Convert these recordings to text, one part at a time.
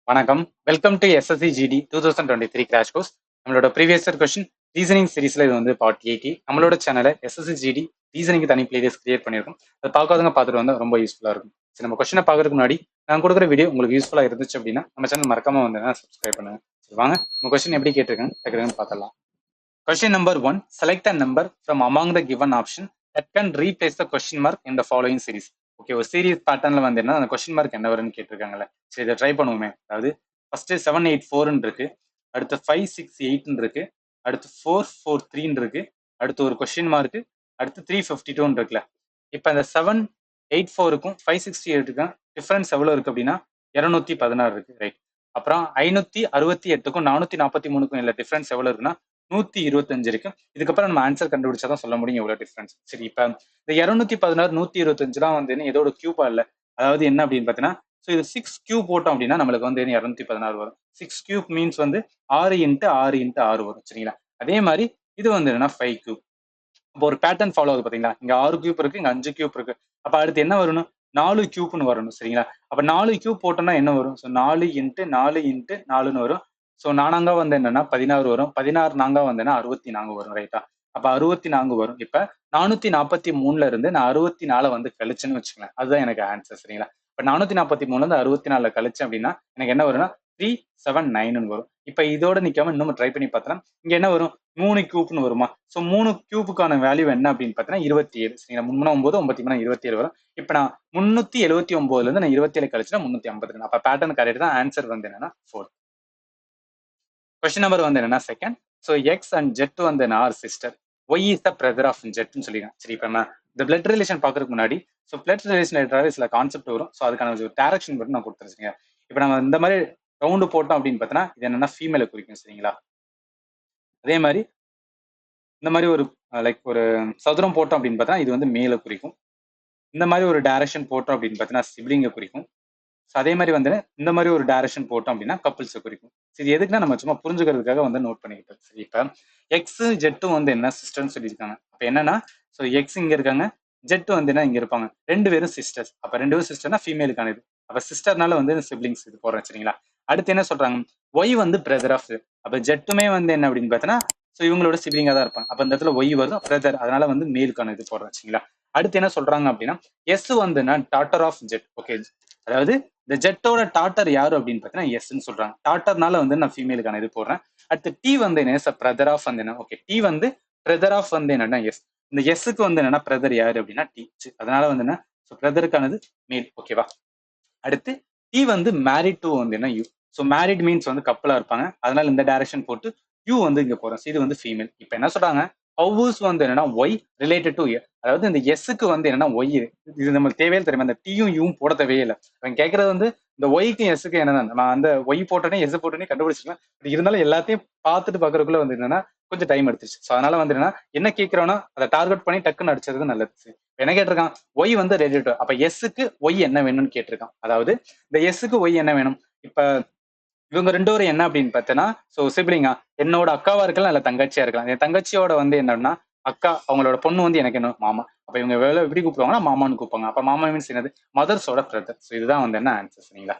வணக்கம். Welcome to SSC GD 2023 crash course. நம்மளோட previous year question reasoning சீரிஸ்ல இது வந்து பார்ட் 80. நம்மளோட சேனலை எஸ்எஸ்சி ஜிடி ரீசனிங் தனி பிளேலிஸ்ட் கிரியேட் பண்ணியிருக்கோம். அதை பார்க்காதவங்க பார்த்துட்டு வந்தா ரொம்ப யூஸ்ஃபுல்லா இருக்கும். சரி, நம்ம கொஸ்டினை பார்க்கறதுக்கு முன்னாடி நான் கொடுக்குற வீடியோ உங்களுக்கு யூஸ்ஃபுல்லா இருந்துச்சு அப்படின்னா நம்ம சேனல் மறக்காம வந்து சப்ஸ்கிரைப் பண்ணுங்க. சரி, வாங்க நம்ம கொஸ்டின் எப்படி கேட்டிருக்கேன் டக்குன்னு பார்த்துடலாம். Question number 1. Select a number from among the given option that can replace the question mark in the following series. Okay, ஒரு சீரியஸ் பேட்டர்ன்ல வந்து என்ன அந்த கொஸ்டின் மார்க் என்ன வரும்னு கேட்டிருக்காங்கல்ல. சரி, இதை ட்ரை பண்ணுவோமே. அதாவது ஃபர்ஸ்ட் 784 இருக்கு, அடுத்து 568 இருக்கு, அடுத்து 443 இருக்கு, அடுத்து ஒரு கொஸ்டின் மார்க், அடுத்து 352 இருக்குல்ல. இப்போ இந்த 784க்கும் 568க்கும் டிஃபரன்ஸ் எவ்வளவு இருக்கு அப்படின்னா 216 இருக்கு, ரைட். அப்புறம் 568க்கும் 443க்கும் இல்லை டிஃபரன்ஸ் எவ்வளவு இருக்குன்னா 125 இருக்கு. இதுக்கப்புறம் நம்ம ஆன்சர் கண்டுபிடிச்சாதான் சொல்ல முடியும் எவ்வளவு டிஃபரன்ஸ். சரி, இப்ப இந்த 216 125 தான் வந்து ஏதோட கியூபா இல்ல. அதாவது என்ன அப்படின்னு பாத்தீங்கன்னா, ஸோ இது 6 கியூப் போட்டோம் அப்படின்னா நம்மளுக்கு வந்து 216 வரும். 6 கியூப் மீன்ஸ் வந்து 6 இன்ட்டு 6 இன்ட்டு 6 வரும். சரிங்களா? அதே மாதிரி இது வந்து என்னன்னா 5 கியூப். அப்போ ஒரு பேட்டர்ன் ஃபாலோ ஆகுது பாத்தீங்களா? இங்க 6 கியூப் இருக்கு, இங்க 5 கியூப் இருக்கு. அப்ப அடுத்து என்ன வரணும்? 4 கியூப்னு வரணும். சரிங்களா? அப்ப 4 கியூப் போட்டோம்னா என்ன வரும்? ஸோ 4 இன்ட்டு 4 இன்ட்டு 4ன்னு வரும். ஸோ 4 வந்து என்னன்னா 16 வரும். 16 நாங்கா வந்தேன்னா 64 வரும், ரைட்டா? அப்ப 64 வரும். இப்ப 443ல இருந்து நான் 64 வந்து கழிச்சுன்னு வச்சுக்கலாம். அதுதான் எனக்கு ஆன்சர். சரிங்களா? இப்ப 443ல இருந்து 64 கழிச்சேன் அப்படின்னா எனக்கு என்ன வரும்னா 379 வரும். இப்ப இதோட நிக்காம இன்னும் ட்ரை பண்ணி பார்த்தலாம். இங்க என்ன வரும்? 3 கியூப்னு வருமா? ஸோ 3 கியூபுக்கான வேல்யூ என்ன அப்படின்னு பார்த்தீங்கன்னா 27. சரிங்களா? 3 9 9 27 வரும். இப்ப நான் 379ல இருந்து நான் 27 கழிச்சுனா 352. அப்ப பேட்டர்ன் கரெக்ட் தான். ஆன்சர் வந்து என்னன்னா 4. கொஸ்டின் நம்பர் வந்து என்னன்னா second. So X and Z வந்து என்ன are sister, Y is the brother of ஜெட்னு சொல்லிருக்கேன். சரி, இப்போ நான் இந்த பிளட் ரிலேஷன் பார்க்கறதுக்கு முன்னாடி ஸோ பிளட் ரிலேஷன் எடுத்தாலே சில கான்செப்ட் வரும். ஸோ அதுக்கான ஒரு டேரக்ஷன் மட்டும் நான் கொடுத்துருச்சுங்க. இப்போ நம்ம இந்த மாதிரி ரவுண்டு போட்டோம் அப்படின்னு பார்த்தோன்னா இது என்னன்னா ஃபீமேலை குறிக்கும். சரிங்களா? அதே மாதிரி இந்த மாதிரி ஒரு லைக் ஒரு சதுரம் போட்டோம் அப்படின்னு பார்த்தா இது வந்து மேலை குறிக்கும். இந்த மாதிரி ஒரு டைரக்ஷன் போட்டோம் அப்படின்னு பார்த்தீங்கன்னா சிப்ளிங்கை குறிக்கும். அதே மாதிரி வந்து இந்த மாதிரி ஒரு டைரக்ஷன் போட்டோம் அப்படின்னா கப்பிள்ஸை குறிக்கும். சரி, எதுக்குன்னா நம்ம சும்மா புரிஞ்சுக்கிறதுக்காக வந்து நோட் பண்ணிக்கிட்டோம். சரி, இப்போ எக்ஸ் ஜெட்டும் வந்து என்ன சிஸ்டர்னு சொல்லியிருக்காங்க. அப்போ என்னன்னா ஸோ எக்ஸ் இங்க இருக்காங்க, ஜெட் வந்து என்ன இங்க இருப்பாங்க, ரெண்டு பேரும் சிஸ்டர்ஸ். அப்ப ரெண்டு பேரும் சிஸ்டர்னா ஃபீமேலுக்கான இது. அப்ப சிஸ்டர்னால வந்து சிப்ளிங்ஸ் இது போடுறேன். சரிங்களா? அடுத்து என்ன சொல்றாங்க, ஒய் வந்து பிரதர் ஆஃப். அப்ப ஜெட்டுமே வந்து என்ன அப்படின்னு பார்த்தோன்னா ஸோ இவங்களோட சிப்ளிங்கா தான் இருப்பாங்க. அப்ப இந்த இடத்துல ஒய் வரும், பிரதர், அதனால வந்து மேலுக்கான இது போடுறேன். சரிங்களா? அடுத்து என்ன சொல்றாங்க அப்படின்னா எஸ் வந்து டாட்டர் ஆஃப் ஜெட். ஓகே, அதாவது இந்த ஜெட்டோட டாட்டர் யாரு அப்படின்னு பார்த்தீங்கன்னா எஸ்ன்னு சொல்றாங்க. டாட்டர்னால வந்து நான் ஃபீமேலுக்கான இது போடுறேன். அடுத்து டி வந்து என்ன பிரதர் ஆஃப் வந்து என்ன, ஓகே, டி வந்து பிரதர் ஆஃப் வந்து என்னன்னா எஸ். இந்த எஸ்ஸுக்கு வந்து என்னன்னா பிரதர் யாரு அப்படின்னா டி. அதனால வந்து என்ன ஸோ பிரதருக்கானது மேல். ஓகேவா? அடுத்து டி வந்து மேரிட் டு வந்து என்ன யூ. ஸோ மேரிட் மீன்ஸ் வந்து கப்பலா இருப்பாங்க. அதனால இந்த டைரக்ஷன் போட்டு யூ வந்து இங்க போறோம். இது வந்து ஃபீமேல். இப்போ என்ன சொல்றாங்க, ஹவுஸ் வந்து என்னன்னா ஒய் ரிலேட்டட் டு, அதாவது இந்த எஸ்ஸுக்கு வந்து என்னன்னா ஒய். இது நம்மளுக்கு தேவையே தெரியுமா? இந்த டீயும் யூவும் போட தேவையே இல்லை. அவன் கேட்கறது வந்து இந்த ஒய்க்கும் எஸ்ஸுக்கு என்னன்னா நான் அந்த ஒய் போட்டோன்னே எஸ் போட்டோன்னே கண்டுபிடிச்சிக்கலாம். பட் இருந்தாலும் எல்லாத்தையும் பார்த்துட்டு பார்க்கறதுக்குள்ள வந்து என்னன்னா கொஞ்சம் டைம் எடுத்துச்சு. ஸோ அதனால வந்து என்னன்னா என்ன கேட்கிறோன்னா அதை டார்கெட் பண்ணி டக்குன்னு அடிச்சது நல்லது. என்ன கேட்டிருக்கான், ஒய் வந்து ரிலேட்டட். அப்ப எஸ்ஸுக்கு ஒய் என்ன வேணும்னு கேட்டிருக்கான். அதாவது இந்த எஸ்ஸுக்கு ஒய் என்ன வேணும். இப்ப இவங்க ரெண்டு பேரும் என்ன அப்படின்னு பார்த்தேன்னா ஸோ சிப்ளிங்கா, என்னோட அக்காவா இருக்கலாம் இல்ல தங்கச்சியா இருக்கலாம். என் தங்கச்சியோட வந்து என்னன்னா அக்கா, அவங்களோட பொண்ணு வந்து எனக்கு என்ன மாமா. அப்ப இவங்க வேலை எப்படி கூப்பிடுவாங்கன்னா மாமான்னு கூப்பிடுவாங்க. அப்ப மாமா மீன்ஸ் என்னது, மதர்ஸோட பிரதர். ஸோ இதுதான் வந்து என்ன ஆன்சர். சரிங்களா?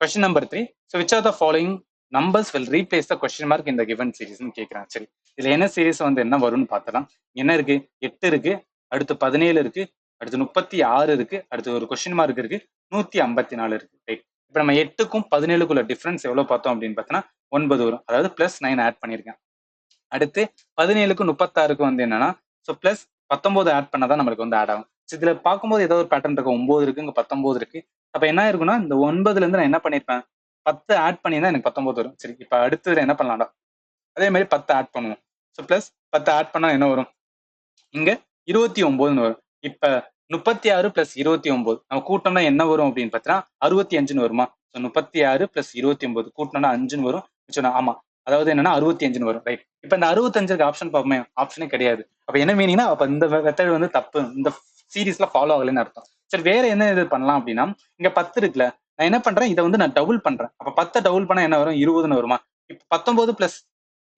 Question number 3. So which are the following numbers will replace the question mark இந்த கிவன் சீரிஸ்னு கேட்குறாங்க. சரி, இதுல என்ன சீரிஸ் வந்து என்ன வரும்னு பார்த்தலாம். என்ன இருக்கு, 8 இருக்கு, அடுத்து 17 இருக்கு, அடுத்து 36 இருக்கு, அடுத்து ஒரு கொஸ்டின் மார்க் இருக்கு, 154 இருக்கு, ரைட். இப்போ நம்ம 8க்கும் 17க்குள்ள டிஃபரன்ஸ் எவ்வளவு பார்த்தோம் அப்படின்னு பார்த்தோன்னா 9 வரும். அதாவது +9 ஆட் பண்ணியிருக்கேன். அடுத்து 17க்கும் 36க்கும் வந்து என்னன்னா ஸோ +19 ஆட் பண்ணாதான் நம்மளுக்கு வந்து ஆட் ஆகும். இதுல பார்க்கும்போது ஏதோ ஒரு பேட்டர்ன் இருக்கு. 9 இருக்கு, இங்க 19 இருக்கு. அப்ப என்ன இருக்குன்னா இந்த 9ல இருந்து நான் என்ன பண்ணிருப்பேன், 10 ஆட் பண்ணியிருந்தா எனக்கு 19 வரும். சரி, இப்ப அடுத்தது என்ன பண்ணலாம்டா, அதே மாதிரி 10 ஆட் பண்ணுவோம். ஸோ +10 ஆட் பண்ணா என்ன வரும், இங்க 29ன்னு வரும். இப்ப 36 + 29 நம்ம கூட்டம்னா என்ன வரும் அப்படின்னு பார்த்தீங்கன்னா 65ன்னு வருமா. ஸோ 36 + 29 கூட்டம்னா 5ன்னு வரும். ஆமா, அதாவது என்னன்னா 65ன்னு வரும், ரைட். இப்ப இந்த 65க்கு ஆப்ஷன் பார்ப்போமே, ஆப்ஷனே கிடையாது. அப்ப என்ன மீனிங்னா அப்ப இந்த மெத்தட் வந்து தப்பு, இந்த சீரீஸ்ல ஃபாலோ ஆகலன்னு அர்த்தம். சரி, வேற என்ன இது பண்ணலாம் அப்படின்னா இங்க 10 இருக்குல்ல, நான் என்ன பண்றேன், இதை வந்து நான் டபுள் பண்றேன். அப்ப 10 டபுள் பண்ணா என்ன வரும், 20ன்னு வருமா. இப்ப 19 +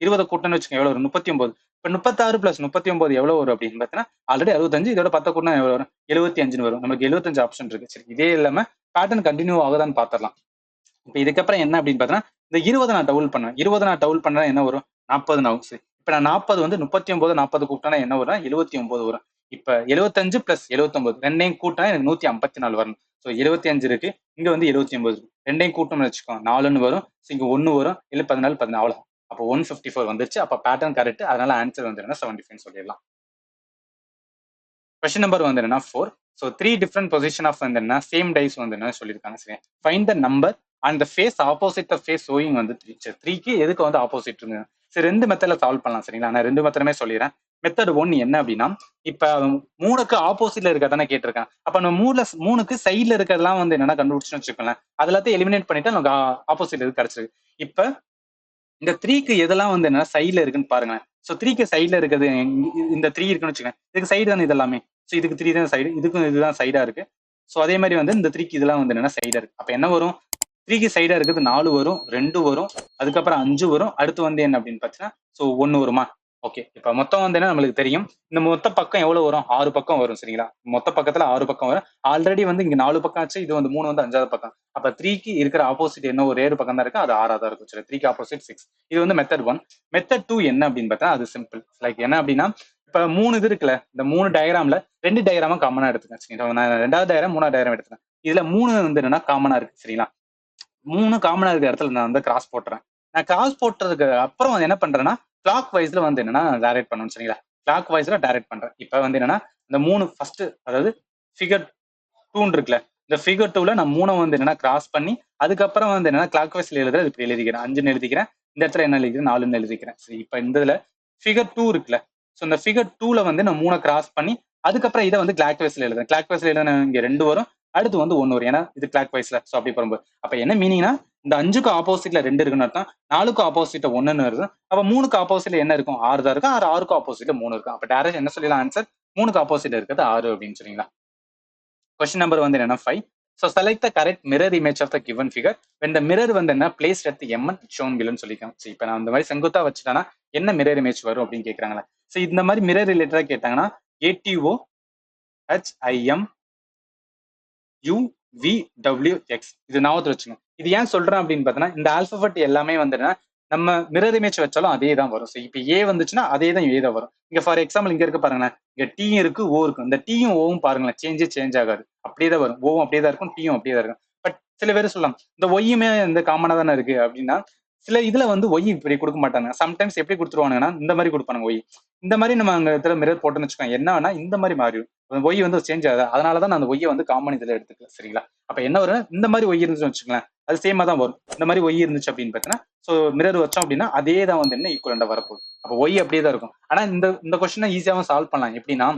20 கூட்டம்னு வச்சுக்கோங்க, எவ்வளவு வரும், 39. இப்ப 36 + 39 எவ்வளவு வரும் அப்படின்னு பார்த்தீங்கன்னா ஆல்ரெடி 65, இதோட 10 கூட்டினா எவ்வளவு வரும், 75ன்னு வரும். நமக்கு 75 ஆப்ஷன் இருக்கு. சரி, இதே இல்லாம பேட்டர்ன் கண்டினியூ ஆகுதான்னு பாத்திரலாம். இப்போ இதுக்கப்புறம் என்ன அப்படின்னு பார்த்தீங்கன்னா இந்த 20 நான் டபுள் பண்ணேன். 20 நான் டபுள் பண்ணா என்ன வரும்? 40 ஆகும். சரி, இப்போ நான் 40 வந்து 39 40 கூப்பிட்டா என்ன வரும்? 79 வரும். இப்ப 75 பிளஸ் 79 ரெண்டையும் கூட்டினா எனக்கு 154 வரணும். ஸோ 75 இருக்கு, இங்க வந்து 79 இருக்கு. ரெண்டையும் கூட்டணும்னு வச்சுக்கோங்க, 4ன்னு வரும். ஸோ இங்க 1 வரும், இல்ல 14 14 அவ்வளோ. அப்போ 154 வந்துருச்சு. அப்ப பேட்டர்ன் கரெக்ட். அதனால ஆன்சர் வந்து என்ன 75 சொல்லிடலாம். கொஸ்டின் நம்பர் வந்து என்னன்னா 4. ஸோ 3 டிஃப்ரெண்ட் பொசிஷன் ஆஃப் வந்து என்ன சேம் டைஸ் வந்து என்ன சொல்லியிருக்காங்க. சரி, find the number and the face opposite the face showing வந்து 3. சரி, 3க்கு எதுக்கு வந்து ஆப்போசிட் இருக்கு? சரி, ரெண்டு மெத்தட்ல சால்வ் பண்ணலாம். சரிங்களா, நான் ரெண்டு மெத்தடுமே சொல்லிடுறேன். மெத்தட் 1 என்ன அப்படின்னா, இப்ப 3க்கு ஆப்போசிட்ல இருக்கதானே கேட்டிருக்கேன். அப்ப நம்ம 3க்கு சைட்ல இருக்கிறதெல்லாம் வந்து என்னன்னா கண்டுபிடிச்சுன்னு வச்சுக்கோங்களேன். அது எல்லாத்தையும் எலிமினேட் பண்ணிட்டு நமக்கு ஆப்போசிட் இது கிடைச்சிருக்கு. இப்ப இந்த 3க்கு எதெல்லாம் வந்து என்ன சைட்ல இருக்குன்னு பாருங்க. சோ 3க்கு சைட்ல இருக்கிறது இந்த 3 இருக்குன்னு வச்சுக்கோங்க. இதுக்கு சைடு தானே இது எல்லாமே. சோ இதுக்கு 3 தான் சைடு, இதுக்கும் இதுதான் சைடா இருக்கு. சோ அதே மாதிரி வந்து இந்த 3க்கு இதெல்லாம் வந்து என்ன சைடா இருக்கு. அப்ப என்ன வரும்? 3க்கு சைடா இருக்குது 4 வரும், 2 வரும், அதுக்கப்புறம் 5 வரும். அடுத்து வந்து என்ன அப்படின்னு பாத்தீங்கன்னா சோ 1 வருமா? ஓகே, இப்ப மொத்தம் வந்து என்ன நம்மளுக்கு தெரியும். இந்த மொத்த பக்கம் எவ்வளவு வரும்? 6 பக்கம் வரும். சரிங்களா, மொத்த பக்கத்துல 6 பக்கம் வரும். ஆல்ரெடி வந்து இங்க 4 பக்கம் ஆச்சு, இது வந்து 3 வந்து 5வது பக்கம். அப்ப 3க்கு இருக்கிற ஆப்போசிட் என்ன ஒரு 7 பக்கம் தான் இருக்கு, அது 6ஆ தான் இருக்கும். சரி, 3க்கு ஆப்போசிட் 6. இது வந்து மெத்தட் 1. மெத்தட் 2 என்ன அப்படின்னு பார்த்தா அது சிம்பிள். லைக் என்ன அப்படின்னா, இப்ப 3 இது இருக்குல்ல, இந்த 3 டயக்ராம்ல 2 டயக்ராமா காமனா எடுத்துக்கேன். சரிங்களா, நான் 2வது டயக்ராம் 3வது டயக்ராம் எடுத்துக்கேன். இதுல 3 வந்து என்னன்னா காமனா இருக்கு. சரிங்களா, 3 காமனா இருக்கிற இடத்துல நான் வந்து கிராஸ் போட்டுறேன். நான் கிராஸ் போட்டதுக்கு அப்புறம் வந்து என்ன பண்றேன்னா கிளாக் வைஸ்ல வந்து என்னன்னா டைரக்ட் பண்ணணும். சரிங்களா, கிளாக் வைஸ்ல டைரக்ட் பண்றேன். இப்ப வந்து என்னன்னா இந்த 3 ஃபர்ஸ்ட், அதாவது ஃபிகர் 2 இருக்குல்ல, இந்த ஃபிகர் 2ல நான் 3 வந்து என்னன்னா கிராஸ் பண்ணி அதுக்கப்புறம் வந்து என்னன்னா கிளாக் வைஸ்ல எழுதுறது இப்படி எழுதிக்கிறேன். 5ன்னு எழுதிக்கிறேன். இந்த இடத்துல என்ன எழுதிக்கிறேன்? 4ன்னு எழுதிக்கிறேன். சரி, இப்ப இந்த இதுல ஃபிகர் 2 இருக்குல்ல, சோ இந்த ஃபிகர் 2ல வந்து நான் 3 கிராஸ் பண்ணி அதுக்கப்புறம் இதை வந்து கிளாக் வைஸ்ல எழுதுறேன். கிளாக் வைஸ்ல எழுதுன இங்க 2 வரும், அடுத்து வந்து 1 வரும். ஏன்னா இது கிளாக் வைஸ்ல. சோ அப்படி போகும்போது அப்ப என்ன மீனிங்னா இந்த 5க்கு ஆப்போசிட்ல 2 இருக்குன்னு அர்த்தம், 4க்கு ஆப்போசிட்ல 1ன்னு வருது. அப்ப 3க்கு ஆப்போசிட்ல என்ன இருக்கும்? 6 தான் இருக்கும். 6க்கு ஆப்போசிட்ல 3 இருக்கும். அப்ப டைரக்ட் என்ன சொல்லலாம் ஆன்சர்? 3க்கு ஆப்போசிட்ல இருக்கிறது 6 அப்படின்னு சொல்றீங்களா. கொஸ்டின் நம்பர் வந்து என்னன்னா 5. So select the correct mirror image of the given figure when the mirror வந்து என்ன placed at the M and shown below சொல்லிருக்காங்க. சரி, இப்ப நான் இந்த மாதிரி செங்குத்தா வச்சுட்டேன்னா என்ன மிரர் இமேஜ் வரும் அப்படின்னு கேக்குறாங்களா. சோ இந்த மாதிரி மிரர் ரிலேட்டடா கேட்டாங்கன்னா ATO HIM UVWX இது ஞாபகத்துல வச்சுங்க. இது ஏன் சொல்றேன் அப்படின்னு பார்த்தீங்கன்னா இந்த ஆல்பபெட் எல்லாமே வந்து நம்ம மிரர் இமேஜ் வச்சாலும் அதே தான் வரும். சோ இப்ப ஏ வந்துச்சுன்னா அதே தான் ஏ தான் வரும். இங்க ஃபார் எக்ஸாம்பிள் இங்க இருக்கு பாருங்களேன், இங்க டி இருக்கு, ஓ இருக்கு. இந்த டீயும் ஓவும் பாருங்களேன், சேஞ்ச் ஆகாது. அப்படியே தான் வரும். ஓவும் அப்படியே தான் இருக்கும், டீயும் அப்படியே தான் இருக்கும். பட் சில பேர் சொல்லலாம் இந்த ஒய்யுமே இந்த காமனா தானே இருக்கு அப்படின்னா, சில இதுல வந்து ஒய் இப்படி கொடுக்க மாட்டாங்க. சம்டைம்ஸ் எப்படி கொடுத்துருவாங்கன்னா இந்த மாதிரி கொடுப்பாங்க ஒய். இந்த மாதிரி நம்ம அங்க இடத்துல மிரர் போட்டோம்னு வச்சுக்கோங்க, என்னன்னா இந்த மாதிரி மாறிடும். ஒய் வந்து சேஞ்ச் ஆகுது. அதனாலதான் நான் அந்த ஒய்யை வந்து காமன் இதுல எடுத்துக்கல. சரிங்களா, அப்ப என்ன வரும்? இந்த மாதிரி ஒய் இருந்துச்சுன்னு வச்சுக்கோங்களேன், அது சேமா தான் வரும். இந்த மாதிரி ஒய் இருந்துச்சு அப்படின்னு பார்த்தீங்கன்னா சோ மிரர் வச்சோம் அப்படின்னா அதே தான் வந்து என்ன ஈக்குவலண்டா வரப்போகுது. அப்ப ஒய் அப்படியே தான் இருக்கும். ஆனா இந்த இந்த கொஸ்டினை ஈஸியாவும் சால்வ் பண்ணலாம். எப்படின்னா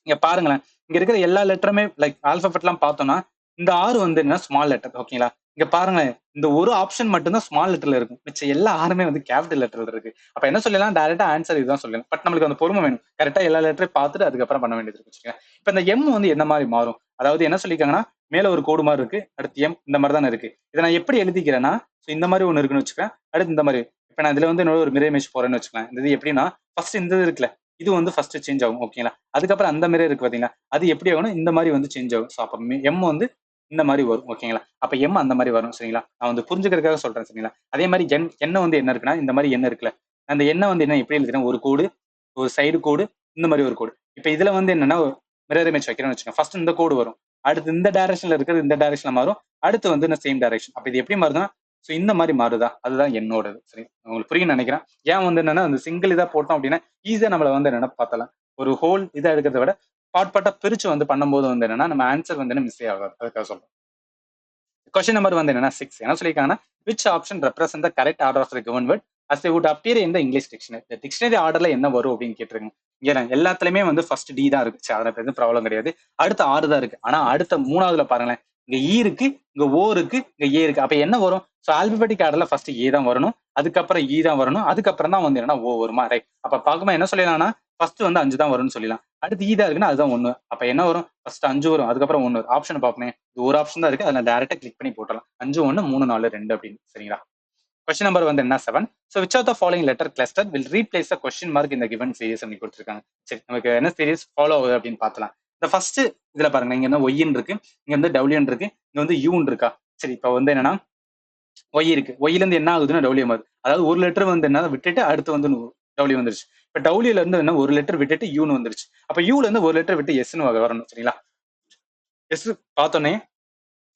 இங்க பாருங்களேன், இங்க இருக்கிற எல்லா லெட்டருமே லைக் ஆல்பபெட் எல்லாம் பார்த்தோம்னா இந்த ஆறு வந்து என்ன ஸ்மால் லெட்டர். ஓகேங்களா, இங்க பாருங்களேன், இந்த ஒரு ஆப்ஷன் மட்டும் தான் ஸ்மால் லெட்டர்ல இருக்கும், மிச்சம் எல்லா ஆறுமே வந்து கேபிட்டல் லெட்டர்ல இருக்கு. அப்ப என்ன சொல்லலாம்? டைரக்டா ஆன்சர் இதுதான் சொல்லலாம். பட் நம்மளுக்கு அந்த பொறுமை வேணும். கரெக்டா எல்லா லெட்டரையும் பார்த்துட்டு அதுக்கப்புறம் பண்ண வேண்டியது இருக்கு. இப்ப இந்த எம் வந்து என்ன மாதிரி மாறும்? அதாவது என்ன சொல்லிருக்காங்கன்னா மேல ஒரு கோடு மாதிரி இருக்கு, அடுத்து எம் இந்த மாதிரி தானே இருக்கு. இதை நான் எப்படி எழுதிக்கிறேன்னா இந்த மாதிரி ஒண்ணு இருக்குன்னு வச்சுக்கேன், அடுத்து இந்த மாதிரி. இப்ப நான் இதுல வந்து இன்னொரு ஒரு மிரர் இமேஜ் போறேன்னு வச்சுக்கேன். இந்த இது எப்படின்னா ஃபர்ஸ்ட் இந்த இது இருக்குல்ல, இது வந்து ஃபர்ஸ்ட் சேஞ்ச் ஆகும். ஓகேங்களா, அதுக்கப்புறம் அந்த மிரர் இருக்கு பாத்தீங்களா, அது எப்படி ஆகணும்? இந்த மாதிரி வந்து சேஞ்ச் ஆகும். ஸோ அப்ப எம் வந்து இந்த மாதிரி வரும். ஓகேங்களா, அப்ப எம் அந்த மாதிரி வரும். சரிங்களா, நான் வந்து புரிஞ்சுக்கிறதுக்காக சொல்றேன். சரிங்களா, அதே மாதிரி எண்ணெய் வந்து என்ன இருக்குன்னா இந்த மாதிரி எண்ணெய் இருக்குல்ல, அந்த எண்ணெய் வந்து என்ன எப்படி எழுதுறேன்? ஒரு கோடு, ஒரு சைடு கோடு, இந்த மாதிரி ஒரு கோடு. இப்ப இதுல வந்து என்னன்னா மிரர் இமேஜ் வைக்கிறேன்னு வச்சுக்கோங்க, ஃபர்ஸ்ட் இந்த கோடு வரும், அடுத்து இந்த டைரக்ஷன்ல இருக்கிறது இந்த டைரக்ஷன்ல மாறும், அடுத்து வந்து இந்த சேம் டைரக்ஷன். அப்ப இது எப்படி மாறுதுன்னா சோ இந்த மாதிரி மாறுதா, அதுதான் என்னோடது. சரி, உங்களுக்கு புரியும் நினைக்கிறேன். ஏன் வந்து என்னன்னா அந்த சிங்கிள் இதா போட்டோம் அப்படின்னா ஈஸியா நம்மள வந்து என்னன்னா பார்த்தலாம். ஒரு ஹோல் இதா எடுக்கிறத விட பார்ட்டா பிரிச்சு வந்து பண்ணும்போது வந்து என்னன்னா நம்ம ஆன்சர் வந்து மிஸ் ஆகாது. அதுக்காக சொல்றேன். கொஸ்டின் நம்பர் வந்து என்னன்னா 6. என்ன சொல்லியிருக்காங்கன்னா which option represent the correct order of the given word as they would appear in the English dictionary. இந்த டிக்ஷனரி ஆர்டர்ல என்ன வரும் அப்படின்னு கேட்டிருக்காங்க. ஏன்னா எல்லாத்துலயுமே வந்து ஃபர்ஸ்ட் டி தான் இருக்கு. சரி, அதுல எதுவும் ப்ராப்ளம் கிடையாது. அடுத்த ஆறு தான் இருக்கு. ஆனா அடுத்த மூணாவதுல பாருங்களேன், இங்க இ இருக்கு, இங்க ஓ இருக்கு, இங்க ஏ இருக்கு. அப்ப என்ன வரும்? சோ ஆல்பபெட்டிக் ஆர்டர்ல ஃபர்ஸ்ட் ஏ தான் வரணும், அதுக்கப்புறம் இ தான் வரணும், அதுக்கப்புறம் தான் வந்து என்னன்னா ஓ வருமா. ரைட், அப்ப பார்க்கும்போது என்ன சொல்லலாம்னா ஃபர்ஸ்ட் வந்து 5 தான் வரும்னு சொல்லலாம். அடுத்து ஈ தான் இருக்குன்னா அதுதான் 1. அப்ப என்ன வரும்? ஃபர்ஸ்ட் 5 வரும், அதுக்கப்புறம் 1 வரும். ஆப்ஷன் பார்ப்போமே, இது ஒரு ஆப்ஷன் தான் இருக்கு, அதுல டைரக்டா கிளிக் பண்ணி போட்டலாம். 5 1 3 4 2 அப்படின்னு. சரிங்களா, கொஸ்டின் நம்பர் வந்து என்ன 7. So which of the following letter cluster will replace the question mark இந்த கிவன் சீரிஸ் அப்படின்னு கொடுத்துருக்காங்க. சரி, நமக்கு என்ன சீரிஸ் ஃபாலோ ஆகுது அப்படின்னு பார்த்தலாம். இந்த ஃபர்ஸ்ட் இதுல பாருங்க, இங்க என்ன ஒய்ன்னு இருக்கு, இங்க வந்து டபிள்யூன்னு இருக்கு, இங்க வந்து யூன்னு இருக்கா. சரி, இப்போ வந்து என்னன்னா ஒய் இருக்கு, ஒய்ல இருந்து என்ன ஆகுதுன்னா டபிள்யூ ஆகுது. அதாவது ஒரு லெட்டர் வந்து என்ன விட்டுட்டு அடுத்து வந்து டபிள்யூ வந்துருச்சு. இப்ப டபிள்யூல இருந்து என்ன ஒரு லெட்டர் விட்டுட்டு யூன்னு வந்துருச்சு. அப்ப யூல இருந்து ஒரு லெட்டர் விட்டு எஸ்ன்னு வரணும் சரிங்களா. எஸ் பார்த்தோன்னே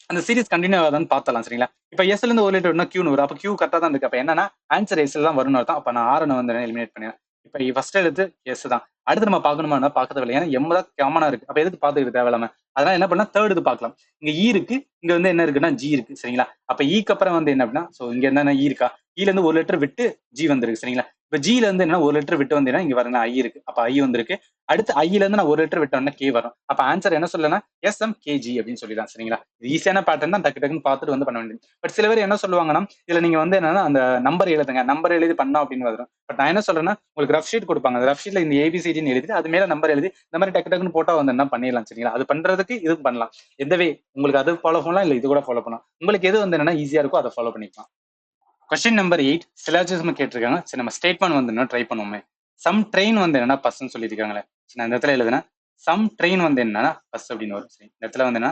அந்த சீரிஸ் கண்டினியூ ஆகாதான்னு பார்த்தலாம் சரிங்களா. இப்ப எஸ்ல இருந்து ஒரு லெட்டர் விடணும் கியூன்னு வரும். அப்ப கியூ கரெக்டா தான் இருக்கு. அப்ப என்னன்னா ஆன்சர் எஸ்ல தான் வரும்னு அர்த்தம். அப்ப நான் ஆர் வந்து எலிமினேட் பண்ணிடுறேன். இப்ப ஃபர்ஸ்ட் எழுத்து எஸ் தான். அடுத்து நம்ம பார்க்கணுமா பார்க்க தேவையில்லை. ஏன்னா எம் தான் காமனா இருக்கு. அப்ப எதுக்கு பார்த்துக்கிட்டு தேவையில்லாம. அதனால என்ன பண்ணா தேர்ட் இது பார்க்கலாம். இங்க இ இருக்கு, இங்க வந்து என்ன இருக்குன்னா ஜி இருக்கு சரிங்களா. அப்ப ஈக்கு அப்புறம் வந்து என்ன அப்படின்னா சோ இங்க என்ன ஈ இருக்கா, ஈல இருந்து ஒரு லெட்டர் விட்டு ஜி வந்திருக்கு சரிங்களா. இப்ப ஜில இருந்து என்ன ஒரு லெட்டர் விட்டு வந்தீங்கன்னா இங்க வரணும் ஐ இருக்கு. அப்ப ஐ வந்திருக்கு. அடுத்து ஐல இருந்து நான் ஒரு லெட்டர் விட்டோம்னா கே வரும். அப்ப ஆன்சர் என்ன சொல்லலாம் எஸ் எம் கேஜி அப்படின்னு சொல்லிடலாம் சரிங்களா. இது ஈஸியான பேட்டர்ன் தான், டக்கு டக்குன்னு பார்த்துட்டு வந்து பண்ண வேண்டியது. பட் சில பேர் என்ன சொல்லுவாங்கன்னா இதுல நீங்க வந்து என்னன்னா அந்த நம்பர் எழுதுங்க, நம்பர் எழுதி பண்ணோம் அப்படின்னு வரும். பட் நான் என்ன சொல்றேன்னா உங்களுக்கு ரஃப் ஷீட் கொடுப்பாங்க, அந்த ரஃப் ஷீட்ல இந்த ஏபிசிடின்னு எழுதி அது மேல நம்பர் எழுதி இந்த மாதிரி டக்கு டக்குன்னு போட்டா வந்து என்ன பண்ணிடலாம் சரிங்களா. அது பண்றதுக்கு இது பண்ணலாம். எந்த வே உங்களுக்கு அது ஃபாலோ பண்ணலாம், இல்ல இது கூட ஃபாலோ பண்ணலாம். உங்களுக்கு எது வந்து என்னன்னா ஈஸியா இருக்கோ அதை ஃபாலோ பண்ணிக்கலாம். கொஸ்டின் நம்பர் 8 சிலாஜிசம் கேட்டிருக்காங்க. சரி நம்ம ஸ்டேட்மெண்ட் வந்து என்ன ட்ரை பண்ணுவோமே. சம் ட்ரெயின் வந்து என்னன்னா பஸ்ன்னு சொல்லியிருக்காங்களே. நான் இந்த இடத்துல எழுதுனேன் சம் ட்ரெயின் வந்து என்னன்னா பஸ் அப்படின்னு வரும். சரி இந்த இடத்துல வந்து என்ன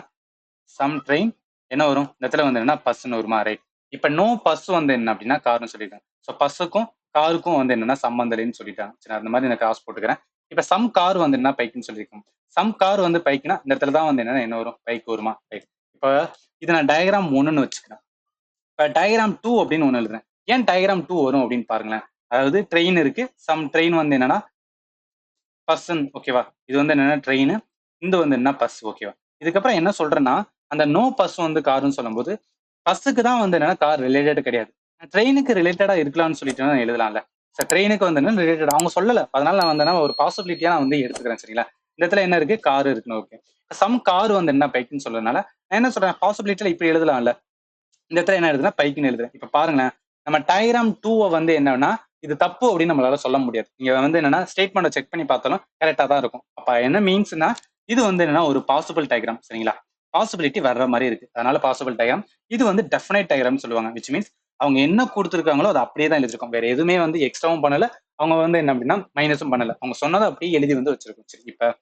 சம் ட்ரெயின் என்ன வரும், இந்த இடத்துல வந்து என்னன்னா பஸ்ன்னு வருமா. ரைட். இப்ப நோ பஸ் வந்து என்ன அப்படின்னா கார்னு சொல்லியிருக்காங்க. ஸோ பஸ்ஸுக்கும் காருக்கும் வந்து என்னன்னா சம்பந்தலைன்னு சொல்லிட்டாங்க. சரி அந்த மாதிரி நான் கிராஸ் போட்டுக்கிறேன். இப்ப சம் கார் வந்து என்ன பைக்குன்னு சொல்லியிருக்காங்க. சம் கார் வந்து பைக்குனா இந்த இடத்துல தான் வந்து என்ன வரும் பைக் வருமா. ரைட். இப்ப இது நான் டயக்ராம் 1ன்னு வச்சுக்கிறேன். இப்ப டயக்ராம் 2 அப்படின்னு ஒண்ணு எழுதுறேன். ஏன் டயக்ராம் 2 வரும் அப்படின்னு பாருங்களேன். அதாவது ட்ரெயின் இருக்கு, சம் ட்ரெயின் வந்து என்னன்னா பர்சன் ஓகேவா. இது வந்து என்னன்னா ட்ரெயின், இந்த வந்து என்ன பஸ் ஓகேவா. இதுக்கப்புறம் என்ன சொல்றேன்னா அந்த நோ பஸ் வந்து காருன்னு சொல்லும்போது பஸ்ஸுக்கு தான் வந்து என்னன்னா கார் ரிலேட்டட் கிடையாது, ட்ரெயினுக்கு ரிலேட்டடா இருக்கலாம்னு சொல்லிட்டு நான் எழுதலாம்ல. சார் ட்ரெயினுக்கு வந்து என்ன ரிலேட்டட் அவங்க சொல்லல, அதனால நான் வந்து ஒரு பாசிபிலிட்டியா நான் வந்து எடுத்துக்கிறேன் சரிங்களா. இந்த இடத்துல என்ன இருக்கு கார் இருக்குன்னு ஓகே. சம் கார் வந்து என்ன பைக்குன்னு சொல்றதுனால நான் என்ன சொல்றேன் பாசிபிலிட்டியில இப்படி எழுதலாம்ல. இந்த இடத்துல என்ன எழுதுனா பைக்குன்னு எழுதுறேன். இப்ப பாருங்களேன் நம்ம டயக்ராம் 2 வந்து என்னன்னா இது தப்பு அப்படின்னு நம்மளால சொல்ல முடியாது. இங்க வந்து என்னன்னா ஸ்டேட்மெண்ட் செக் பண்ணி பார்த்தாலும் கரெக்டா தான் இருக்கும். அப்ப என்ன மீன்ஸ்னா இது வந்து என்னன்னா ஒரு பாசிபிள் டயக்ராம் சரிங்களா. பாசிபிலிட்டி வர்ற மாதிரி இருக்கு, அதனால பாசிபிள் டயக்ராம். இது வந்து டெஃபினைட் டயக்ராம் சொல்லுவாங்க. விச் மீன்ஸ் அவங்க என்ன கொடுத்துருக்காங்களோ அதை அப்படியே தான் எழுதிருக்கோம், வேற எதுவுமே வந்து எக்ஸ்ட்ராவும் பண்ணல, அவங்க வந்து என்ன அப்படின்னா மைனஸும் பண்ணல, அவங்க சொன்னதை அப்படியே எழுதி வந்து வச்சிருக்கோம். சரி இப்ப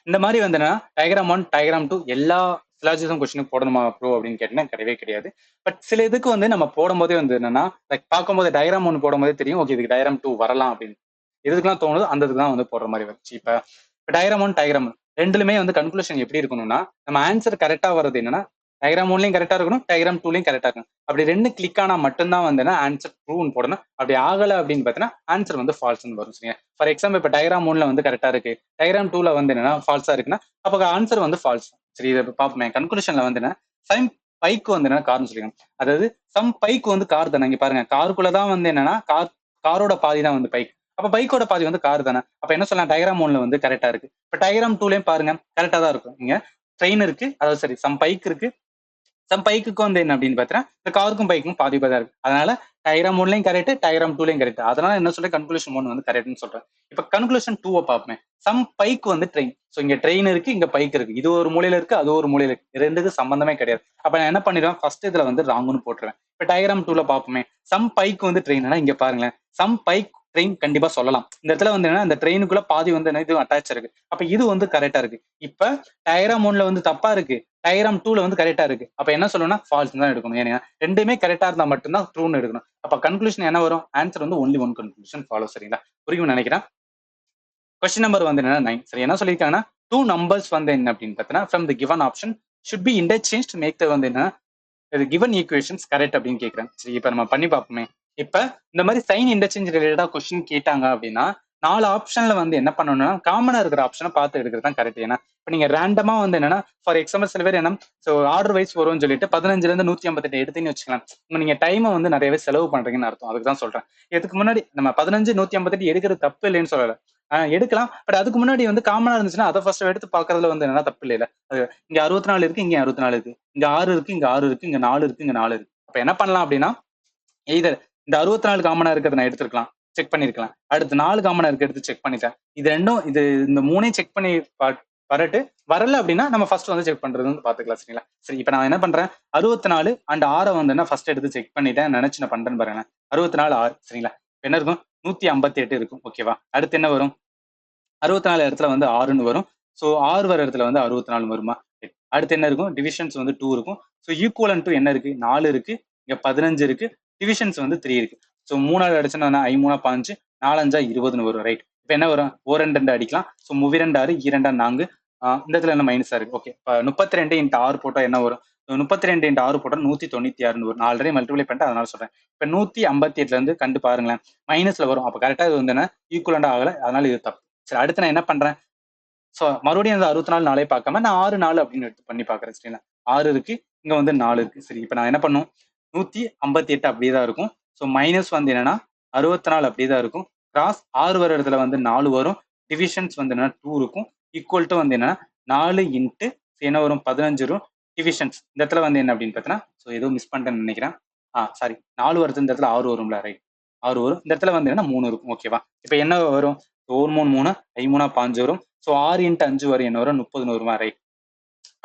இந்த மாதிரி வந்து டயக்ராம் 1 டயக்ராம் 2 எல்லா சிலாஜிசம் கொஸ்டினுக்கு போடணுமா ப்ரோ அப்படின்னு கேட்டீங்கன்னா கிடையவே கிடையாது. பட் சில இதுக்கு வந்து நம்ம போடும்போதே வந்து என்னன்னா லைக் பார்க்கும்போது டயக்ராம் 1 போடும்போதே தெரியும் ஓகே இதுக்கு டயக்ராம் 2 வரலாம் அப்படின்னு. எதுக்குலாம் தோணுது அந்த இதுக்கு தான் வந்து போடுற மாதிரி வச்சு. இப்ப டயக்ராம் 1 டயக்ராம் ரெண்டுலுமே வந்து கன்க்ளூஷன் எப்படி இருக்கணும்னா நம்ம ஆன்சர் கரெக்டா வர்றது என்னன்னா டயக்ராம் 1லயும் கரெக்டா இருக்கணும், டயக்ராம் 2லயும் கரெக்டா இருக்கணும். அப்படி ரெண்டு கிளிக் ஆனா மட்டும்தான் வந்து ஆன்சர் ட்ரூன்னு போடணும். அப்படி ஆகல அப்படின்னு பார்த்தீங்கன்னா ஆன்சர் வந்து ஃபால்ஸ்னு வரும் சரிங்க. ஃபார் எக்ஸாம்பிள் இப்ப டயக்ராம் 1ல வந்து கரெக்டா இருக்கு, டயக்ராம் 2ல வந்து என்னன்னா ஃபால்ஸா இருக்குன்னா அப்ப ஆன்சர் வந்து ஃபால்ஸ். சரி இதை பார்ப்போமே. கன்க்ளூஷன்ல வந்து என்ன சம் பைக்கு வந்து என்ன கார்னு சொல்லிருக்காங்க. அதாவது சம் பைக்கு வந்து கார் தானே. இங்க பாருங்க காருக்குள்ளதான் வந்து என்னன்னா காரோட பாதி தான் வந்து பைக். அப்ப பைக்கோட பாதி வந்து கார் தானே. அப்ப என்ன சொல்லலாம் டயக்ராம் 1ல வந்து கரெக்டா இருக்கு. இப்ப டயக்ராம் 2லயும் பாருங்க கரெக்டா தான் இருக்கும். இங்க ட்ரெயின் இருக்கு, அதாவது சரி சம் பைக் இருக்கு, சம் பைக்குக்கும் வந்து என்ன அப்படின்னு பார்த்தீங்கன்னா இந்த காருக்கும் பைக்கும் பாதி பாதி இருக்கு. அதனால டயக்ராம் 1லயும் கரெக்ட், டயக்ராம் 2லயும் கரெக்ட். அதனால என்ன சொல்ல கன்க்ளூஷன் 1 வந்து கரெக்ட்னு சொல்றேன். இப்ப கன்க்ளூஷன் 2 பார்ப்போமே. சம் பைக் வந்து ட்ரெயின். சோ இங்க ட்ரெயின் இருக்கு, இங்க பைக் இருக்கு. இது ஒரு மூலையில இருக்கு, அது ஒரு மூலையில இருக்கு. ரெண்டுக்கு சம்பந்தமே கிடையாது. அப்ப நான் என்ன பண்ணிடுவேன் ஃபர்ஸ்ட் இதுல வந்து ராங்னு போட்டுருவேன். இப்ப டயக்ராம் 2ல பார்ப்போமே. சம் பைக் வந்து ட்ரெயின். இங்க பாருங்களேன் சம் பைக் ட்ரெயின் கண்டிப்பா சொல்லலாம். இந்த இடத்துல வந்து என்ன இந்த ட்ரெயினுக்குள்ள பாதி வந்து என்ன இது அட்டாச் இருக்கு. அப்ப இது வந்து கரெக்டா இருக்கு. இப்ப டயக்ராம் 1ல வந்து தப்பா இருக்கு, டயக்ராம் 2ல வந்து கரெக்டா இருக்கு. அப்ப என்ன சொல்லணும்னா ஃபால்ஸ் தான் எடுக்கணும். ஏன்னா ரெண்டுமே கரெக்டா இருந்தா மட்டும்தான் ட்ரூன்னு எடுக்கணும். அப்ப கன்க்ளூஷன் என்ன வரும் ஆன்சர் வந்து ஒன்லி ஒன் கன்க்ளூஷன் ஃபாலோ சரிங்களா. புரியும் நினைக்கிறேன். கொஸ்டின் நம்பர் வந்து என்ன 9. சரி என்ன சொல்லியிருக்காங்கன்னா டூ நம்பர்ஸ் வந்து என்ன அப்படின்னு பார்த்தீங்கன்னா from the given option should be interchange to make the வந்து என்ன இது கிவன் ஈக்குவேஷன்ஸ் கரெக்ட் அப்படின்னு கேட்குறேன். சரி இப்ப நம்ம பண்ணி பார்ப்போமே. இப்ப இந்த மாதிரி சைன் இன்டர்சேஞ்ச் ரிலேட்டடா கொஸ்டின் கேட்டாங்க அப்படின்னா 4 ஆப்ஷன்ல வந்து என்ன பண்ணணும்னா காமனா இருக்கிற ஆப்ஷனை பார்த்து எடுக்கிறது தான் கரெக்ட். ஏன்னா இப்ப நீங்க ரேண்டமா வந்து என்னன்னா ஃபார் எக்ஸாம்பிள் சில பேர் என்ன ஸோ ஆர்டர் வைஸ் வரும்னு சொல்லிட்டு 15ல இருந்து 158 எடுத்துன்னு வச்சுக்கலாம். நீங்க டைமை வந்து நிறையவே செலவு பண்றீங்கன்னு அர்த்தம். அதுக்கு தான் சொல்றேன். இதுக்கு முன்னாடி நம்ம 15 158 எடுக்கிறது தப்பு இல்லைன்னு சொல்லல, எடுக்கலாம். பட் அதுக்கு முன்னாடி வந்து காமனா இருந்துச்சுன்னா அதை ஃபர்ஸ்ட் எடுத்து பாக்குறதுல வந்து என்ன தப்பு இல்லைல்ல. அது இங்க 64 இருக்கு, இங்க 64 இருக்கு, இங்க 6 இருக்கு, இங்க 6 இருக்கு, இங்க 4 இருக்கு, இங்க 4 இருக்கு. அப்ப என்ன பண்ணலாம் அப்படின்னா எய்தர் இந்த 64 காமனா இருக்கிறத நான் எடுத்துருக்கலாம், செக் பண்ணிருக்கலாம். அடுத்து 4 காமனா இருக்கு எடுத்து செக் பண்ணிட்டேன். இது ரெண்டும் இது இந்த மூணையும் செக் பண்ணி வரட்டு. வரல அப்படின்னா நம்ம ஃபர்ஸ்ட் வந்து செக் பண்றது வந்து பாத்துக்கலாம் சரிங்களா. சரி இப்ப நான் என்ன பண்றேன் 64 அண்ட் 6 வந்து ஃபர்ஸ்ட் எடுத்து செக் பண்ணிட்டேன் நினைச்சு நான் பண்றேன்னு பாருங்க. 64 6 சரிங்களா. என்ன இருக்கும் 158 இருக்கும் ஓகேவா. அடுத்து என்ன வரும் 64 இடத்துல வந்து 6ன்னு வரும். ஸோ 6 வர இடத்துல வந்து 64 வருமா. அடுத்து என்ன இருக்கும் டிவிஷன்ஸ் வந்து 2 இருக்கும். ஸோ ஈக்குவலன் டு என்ன இருக்கு 4 இருக்கு, இங்க 15 இருக்கு, டிவிஷன்ஸ் வந்து 3 இருக்கு. ஸோ 3ஆல் அடிச்சோம்னா 5 3 5, 4 5 20ன்னு வரும், ரைட்? இப்போ என்ன வரும்? ஓ 2 2 அடிக்கலாம். ஸோ 3 2 6, 2 4, இந்த இடத்துல என்ன மைனஸா இருக்கு? ஓகே, இப்போ 32 இன்ட்டு 6 போட்டா என்ன வரும்? 32 இன்ட்டு 6 போட்டா 196 வரும். நான் ஆல்ரெடி மல்டிப்ளை பண்ணிட்டு அதனால சொல்றேன். இப்போ 158ல இருந்து கண்டு பாருங்களேன், மைனஸ்ல வரும். அப்போ கரெக்டா இது வந்து என்ன ஈக்குவலண்டா ஆகல, அதனால இது தப்பு. சரி, அடுத்து நான் என்ன பண்றேன்? ஸோ மறுபடியும் அந்த 64 நாளே பார்க்காம நான் 6 4 அப்படின்னு எடுத்து பண்ணி பார்க்குறேன். சரிங்களா? 6 இருக்கு, இங்க வந்து 4 இருக்கு. சரி, இப்போ நான் என்ன பண்ணும்? 158 அப்படியே தான் இருக்கும். ஸோ மைனஸ் வந்து என்னன்னா 64 அப்படியே தான் இருக்கும். கிராஸ் 6 வர இடத்துல வந்து 4 வரும். டிவிஷன்ஸ் வந்து என்னன்னா 2 இருக்கும். ஈக்குவல் டு வந்து என்னன்னா 4 இன்ட்டு என்ன வரும்? 15 வரும். டிவிஷன்ஸ் இந்த இடத்துல வந்து என்ன அப்படின்னு பார்த்தீங்கன்னா, ஸோ ஏதோ மிஸ் பண்ணிட்டேன்னு நினைக்கிறேன். சாரி, 4 வருது, இந்த இடத்துல 6 வரும்ல, ரைட்? 6 வரும். இந்த இடத்துல வந்து என்னன்னா 3 இருக்கும். ஓகேவா? இப்போ என்ன வரும்? 1 3 3, 5 3 5 வரும். ஸோ 6 இன்ட்டு 5 வரும், என்ன வரும்? 30 வருமா, ரைட்?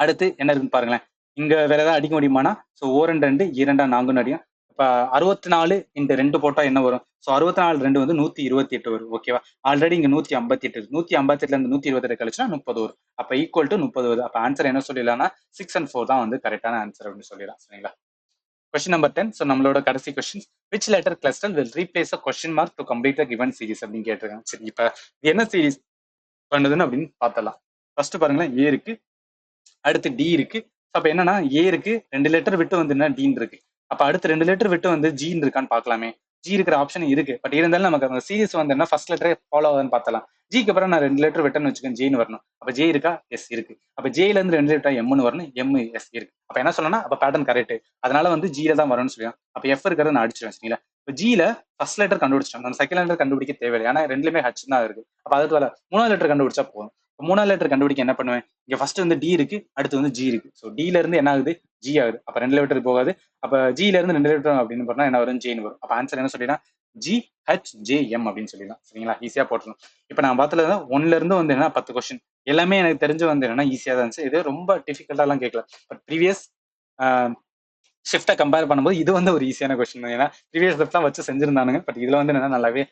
அடுத்து என்ன இருக்குன்னு பாருங்களேன். இங்க வேற ஏதாவது அடிக்க முடியுமானா? ஸோ ஓ 2 2, 2 4 அடியும். இப்ப 64 இன்ட்டு 2 போட்டா என்ன வரும்? ஸோ 64 2 வந்து 128 வரும். ஓகேவா? ஆல்ரெடி இங்க 158 இருக்கு. 158ல இருந்து 128 கழிச்சுனா 30 வரும். அப்ப ஈக்குவல் டு 30 வருது. அப்ப ஆன்சர் என்ன சொல்லிடலாம்னா 6 and 4 தான் வந்து கரெக்டான ஆன்சர் அப்படின்னு சொல்லிடலாம். சரிங்களா? Question number 10. ஸோ நம்மளோட கடைசி question. Which letter cluster will replace a question mark to complete the given series அப்படின்னு கேட்டிருக்காங்க. சரி, இப்ப இது என்ன சீரிஸ் பண்ணுதுன்னு அப்படின்னு பார்த்தலாம். ஃபர்ஸ்ட் பாருங்களேன், ஏ இருக்கு, அடுத்து டி இருக்கு. அப்ப என்னன்னா ஏ இருக்கு, 2 லெட்டர் விட்டு வந்து என்ன டீன் இருக்கு. அப்ப அடுத்து 2 லெட்டர் விட்டு வந்து ஜீன் இருக்கான்னு பார்க்கலாமே. ஜி இருக்கிற ஆப்ஷன் இருக்கு, பட் இருந்தாலும் நமக்கு அந்த சீரிஸ் வந்து என்ன ஃபர்ஸ்ட் லெட்டரே ஃபாலோ ஆகுதுன்னு பார்த்தலாம். ஜிக்கு அப்புறம் நான் 2 லெட்டர் விட்டேன்னு வச்சுக்கேன், ஜேன்னு வரணும். அப்ப ஜே இருக்கா? எஸ் இருக்கு. அப்ப ஜேல இருந்து 2 லெட்டர் எம்னு வரணும், எம் எஸ் இருக்கு. அப்ப என்ன சொல்லணும்? அப்ப பேட்டர்ன் கரெக்ட். அதனால வந்து ஜில தான் வரணும்னு சொல்லுவேன். அப்ப எஃப் இருக்கிறத நான் அடிச்சிருவேன். சரிங்களா? இப்ப ஜில ஃபர்ஸ்ட் லெட்டர் கண்டுபிடிச்சிட்டோம், நம்ம செகண்ட் லெட்டர் கண்டுபிடிக்க தேவையில்லை, ஏன்னா ரெண்டுலயுமே ஹச் தான் இருக்கு. அப்ப அதுக்கு வேலை 3ஆவது லெட்டர் கண்டுபிடிச்சா போதும். 3ஆவது லெட்டர் கண்டுபிடிக்க என்ன பண்ணுவேன்? இங்க ஃபர்ஸ்ட் வந்து டி இருக்கு, அடுத்து வந்து ஜி இருக்கு. ஸோ டில இருந்து என்ன ஆகுது? ஜி ஆகுது. அப்ப 2 லெட்டர் போகாது. அப்ப ஜில இருந்து 2 லெட்டர் அப்படின்னு பண்ணா என்ன வரும்? ஜேன்னு வரும். அப்ப ஆன்சர் என்ன சொல்லிடலாம்? ஜி ஹெச் ஜே எம் அப்படின்னு சொல்லிடலாம். சரிங்களா? ஈஸியா போட்டலாம். இப்ப நான் பார்த்ததுல 1ல இருந்து வந்து என்ன 10 கொஸ்டின் எல்லாமே எனக்கு தெரிஞ்சு வந்து என்னன்னா ஈஸியா தான் இருந்துச்சு. இது ரொம்ப டிஃபிகல்ட்டா எல்லாம் கேட்கல. பட் ப்ரீவியஸ் ஷிஃப்ட்டை கம்பேர் பண்ணும்போது இது வந்து ஒரு ஈஸியான கொஸ்டின் தான். ஏன்னா ப்ரீவியஸ் ஷிஃப்ட்லாம் வச்சு செஞ்சிருந்தானுங்க. பட் இதுல வந்து என்னன்னா நல்லாவே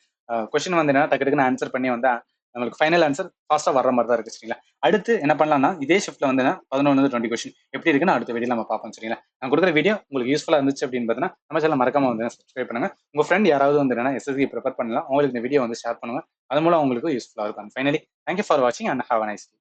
கொஸ்டின் வந்து என்னன்னா டக்கு டக்குன்னு ஆன்சர் பண்ணி வந்து நம்மளுக்கு ஃபைனல் ஆன்சர் ஃபாஸ்டா வர்ற மாதிரி தான் இருக்கு. சரிங்களா? அடுத்து என்ன பண்ணலாம்னா இதே ஷிஃப்ட்ல வந்து 11 20 கொஸ்டின் எப்படி இருக்குன்னு அடுத்த வீடியோ நம்ம பார்ப்போம். சரிங்களா? நான் கொடுக்குற வீடியோ உங்களுக்கு யூஸ்ஃபுல்லா இருந்துச்சு அப்படின்னு பார்த்தீங்கன்னா நம்ம சேனல் மறக்காம வந்து சப்ஸ்கிரைப் பண்ணுங்க. உங்க ஃப்ரெண்ட் யாராவது வந்து என்னன்னா எஸ்எஸ்சி ப்ரிப்பேர் பண்ணலாம், அவங்களுக்கு இந்த வீடியோ வந்து ஷேர் பண்ணுங்க. அது மூலம் உங்களுக்கு யூஸ்ஃபுல்லா இருக்கும். ஃபைனலி தேங்க்யூ ஃபார் வாட்சிங் and have a nice day.